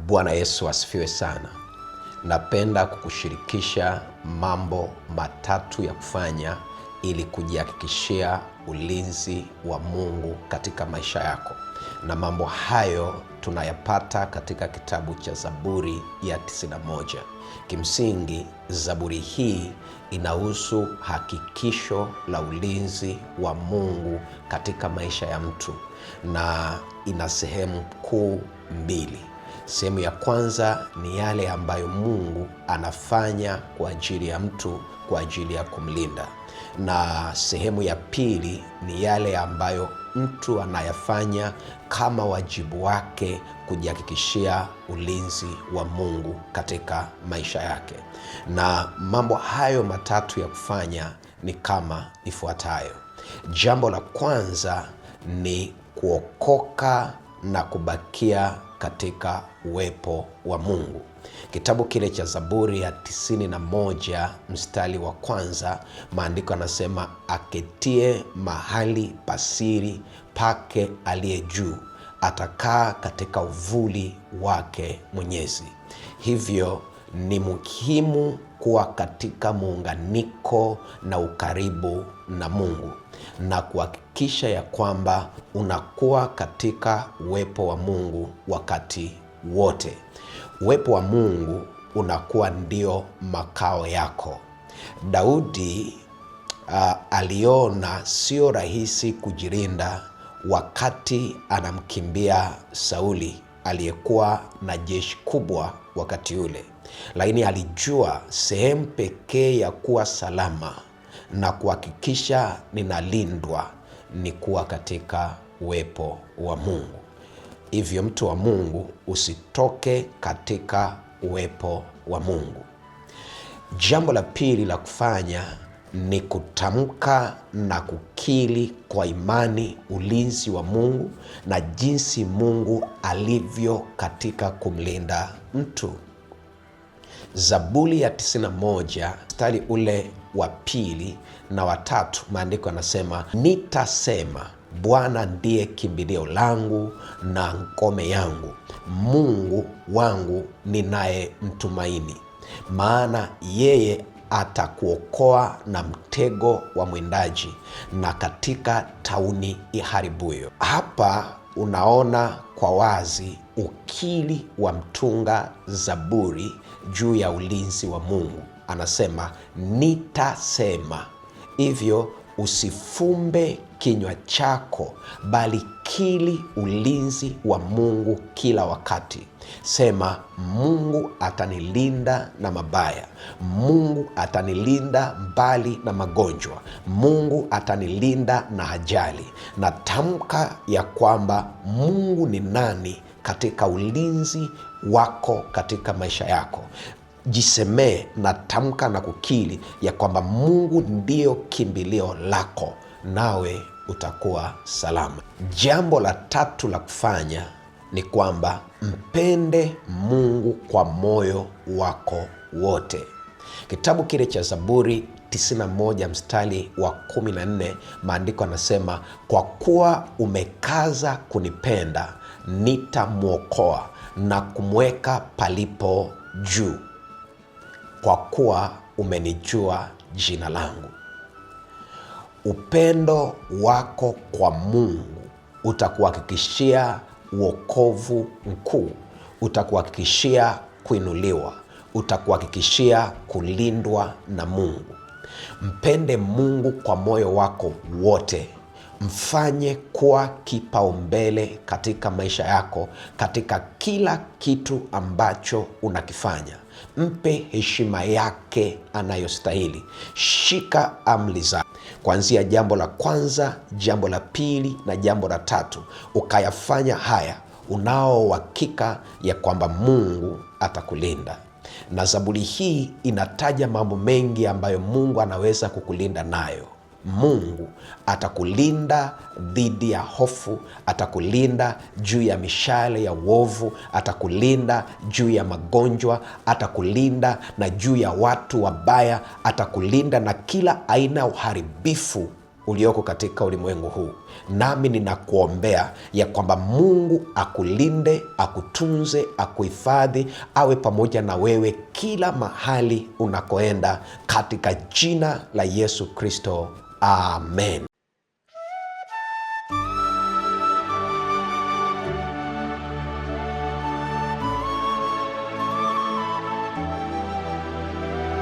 Bwana Yesu asifiwe sana. Napenda kukushirikisha mambo matatu ya kufanya ili kujihakikishia ulinzi wa Mungu katika maisha yako. Na mambo hayo tunayapata katika kitabu cha Zaburi ya 91. Kimsingi, Zaburi hii inahusu hakikisho la ulinzi wa Mungu katika maisha ya mtu, na ina sehemu kuu mbili. Sehemu ya kwanza ni yale ambayo Mungu anafanya kwa ajili ya mtu kwa ajili ya kumlinda, na sehemu ya pili ni yale ambayo mtu anayafanya kama wajibu wake kujihakikishia ulinzi wa Mungu katika maisha yake. Na mambo hayo matatu ya kufanya ni kama ifuatayo. Jambo la kwanza ni kuokoka na kubakia katika uwepo wa Mungu. Kitabu kile cha Zaburi ya 91 mstari wa kwanza, maandiko yanasema, aketie mahali pasiri pake aliye juu, atakaa katika uvuli wake Mwenyezi. Hivyo ni muhimu kuwa katika muunganiko na ukaribu na Mungu na kuhakikisha ya kwamba unakuwa katika uwepo wa Mungu wakati wote. Uwepo wa Mungu unakuwa ndio makao yako. Daudi aliona sio rahisi kujilinda wakati anamkimbia Sauli aliyekuwa na jeshi kubwa wakati ule, lakini alijua sehemu pekee ya kuwa salama na kuhakikisha ninalindwa ni kuwa katika uwepo wa Mungu. Hivyo mtu wa Mungu, usitoke katika uwepo wa Mungu. Jambo la pili la kufanya ni kutamka na kukiri kwa imani ulinzi wa Mungu na jinsi Mungu alivyo katika kumlinda mtu. Zaburi ya 91 mstari ule wa 2 na wa 3, maandiko yanasema, nitasema Bwana ndiye kimbilio langu na ngome yangu, Mungu wangu ninayemtumaini. Maana yeye atakuokoa na mtego wa mwindaji na katika tauni iharibuyo. Hapa unaona kwa wazi ukiri wa mtunga Zaburi juu ya ulinzi wa Mungu. Anasema nitasema. Hivyo usifumbe kinywa chako, bali kiri ulinzi wa Mungu kila wakati. Sema, Mungu atanilinda na mabaya, Mungu atanilinda mbali na magonjwa, Mungu atanilinda na ajali. Na tamka ya kwamba Mungu ni nani katika ulinzi wako katika maisha yako. Jisemee na tamka na kukiri ya kwamba Mungu ndio kimbilio lako, nawe utakuwa salama. Jambo la tatu la kufanya ni kwamba mpende Mungu kwa moyo wako wote. Kitabu kile cha Zaburi 91 mstari wa 14, maandiko yanasema, kwa kuwa umekaza kunipenda, nitamwokoa na kumweka palipo juu, kwa kuwa umenijua jina langu. Upendo wako kwa Mungu utakuhakikishia wokovu mkuu, utakuhakikishia kuinuliwa, utakuhakikishia kulindwa na Mungu. Mpende Mungu kwa moyo wako wote. Mfanye kuwa kipaumbele katika maisha yako, katika kila kitu ambacho unakifanya. Mpe heshima yake anayostahili. Shika amri zake, kuanzia jambo la kwanza, jambo la pili na jambo la tatu. Ukayafanya haya, unao uhakika ya kwamba Mungu atakulinda. Na Zaburi hii inataja mambo mengi ambayo Mungu anaweza kukulinda nayo. Mungu atakulinda dhidi ya hofu, atakulinda juu ya mishale ya uovu, atakulinda juu ya magonjwa, atakulinda na juu ya watu wabaya, atakulinda na kila aina ya uharibifu ulioko katika ulimwengu huu. Nami ninakuombea ya kwamba Mungu akulinde, akutunze, akuhifadhi, awe pamoja na wewe kila mahali unakoenda, katika jina la Yesu Kristo. Amen.